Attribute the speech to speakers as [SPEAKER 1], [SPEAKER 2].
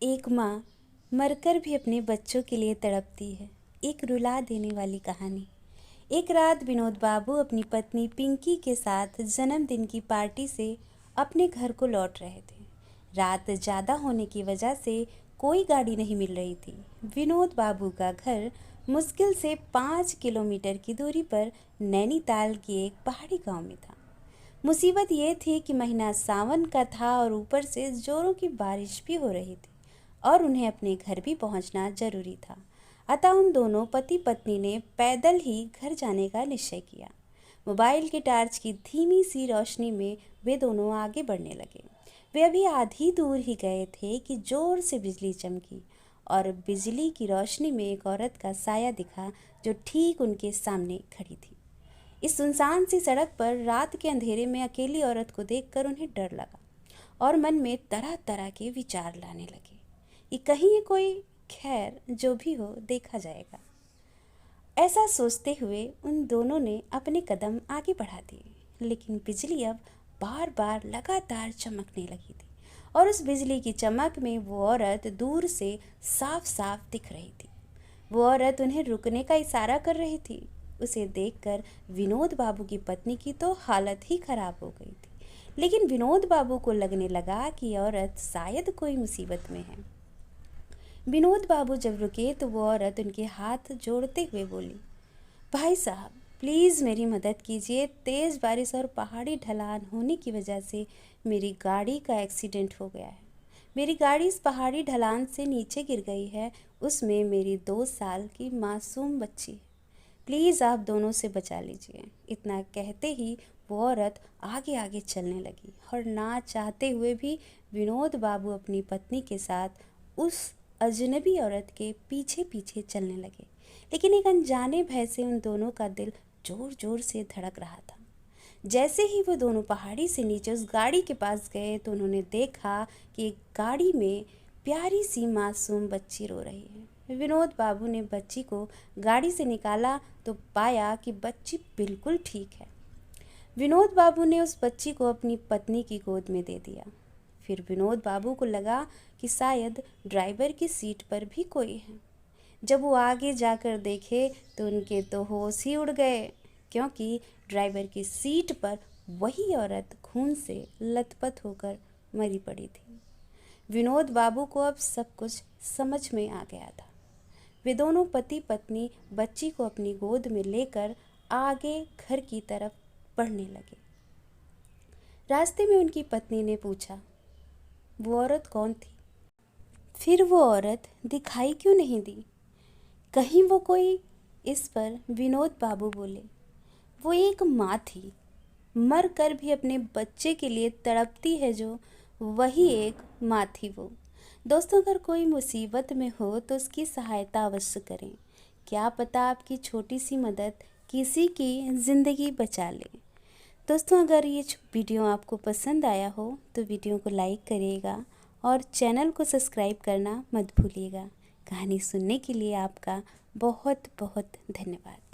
[SPEAKER 1] एक माँ मरकर भी अपने बच्चों के लिए तड़पती है। एक रुला देने वाली कहानी। एक रात विनोद बाबू अपनी पत्नी पिंकी के साथ जन्मदिन की पार्टी से अपने घर को लौट रहे थे। रात ज़्यादा होने की वजह से कोई गाड़ी नहीं मिल रही थी। विनोद बाबू का घर मुश्किल से 5 किलोमीटर की दूरी पर नैनीताल के एक पहाड़ी गांव में था। मुसीबत ये थी कि महीना सावन का था और ऊपर से जोरों की बारिश भी हो रही थी और उन्हें अपने घर भी पहुंचना जरूरी था। अतः उन दोनों पति पत्नी ने पैदल ही घर जाने का निश्चय किया। मोबाइल की टार्च की धीमी सी रोशनी में वे दोनों आगे बढ़ने लगे। वे अभी आधी दूर ही गए थे कि जोर से बिजली चमकी और बिजली की रोशनी में एक औरत का साया दिखा जो ठीक उनके सामने खड़ी थी। इस सुनसान सी सड़क पर रात के अंधेरे में अकेली औरत को देखकर उन्हें डर लगा और मन में तरह तरह के विचार लाने लगे कि कहीं ये कोई, खैर जो भी हो देखा जाएगा। ऐसा सोचते हुए उन दोनों ने अपने कदम आगे बढ़ा दिए, लेकिन बिजली अब बार बार लगातार चमकने लगी थी और उस बिजली की चमक में वो औरत दूर से साफ साफ दिख रही थी। वो औरत उन्हें रुकने का इशारा कर रही थी। उसे देखकर विनोद बाबू की पत्नी की तो हालत ही खराब हो गई थी, लेकिन विनोद बाबू को लगने लगा कि औरत शायद कोई मुसीबत में है। विनोद बाबू जब रुके तो वो औरत उनके हाथ जोड़ते हुए बोली, भाई साहब प्लीज़ मेरी मदद कीजिए। तेज़ बारिश और पहाड़ी ढलान होने की वजह से मेरी गाड़ी का एक्सीडेंट हो गया है। मेरी गाड़ी इस पहाड़ी ढलान से नीचे गिर गई है। उसमें मेरी 2 साल की मासूम बच्ची है। प्लीज़ आप दोनों से बचा लीजिए। इतना कहते ही वो औरत आगे आगे चलने लगी और ना चाहते हुए भी विनोद बाबू अपनी पत्नी के साथ उस अजनबी औरत के पीछे पीछे चलने लगे। लेकिन एक अनजाने भय से उन दोनों का दिल जोर जोर से धड़क रहा था। जैसे ही वो दोनों पहाड़ी से नीचे उस गाड़ी के पास गए तो उन्होंने देखा कि एक गाड़ी में प्यारी सी मासूम बच्ची रो रही है। विनोद बाबू ने बच्ची को गाड़ी से निकाला तो पाया कि बच्ची बिल्कुल ठीक है। विनोद बाबू ने उस बच्ची को अपनी पत्नी की गोद में दे दिया। फिर विनोद बाबू को लगा कि शायद ड्राइवर की सीट पर भी कोई है। जब वो आगे जाकर देखे तो उनके तो होश ही उड़ गए, क्योंकि ड्राइवर की सीट पर वही औरत खून से लथपथ होकर मरी पड़ी थी। विनोद बाबू को अब सब कुछ समझ में आ गया था। वे दोनों पति पत्नी बच्ची को अपनी गोद में लेकर आगे घर की तरफ बढ़ने लगे। रास्ते में उनकी पत्नी ने पूछा, वो औरत कौन थी? फिर वो औरत दिखाई क्यों नहीं दी? कहीं वो कोई? इस पर विनोद बाबू बोले, वो एक माँ थी, मर कर भी अपने बच्चे के लिए तड़पती है जो, वही एक माँ थी वो। दोस्तों, अगर कोई मुसीबत में हो तो उसकी सहायता अवश्य करें। क्या पता आपकी छोटी सी मदद किसी की ज़िंदगी बचा ले। दोस्तों, अगर ये वीडियो आपको पसंद आया हो तो वीडियो को लाइक करिएगा और चैनल को सब्सक्राइब करना मत भूलिएगा। कहानी सुनने के लिए आपका बहुत बहुत धन्यवाद।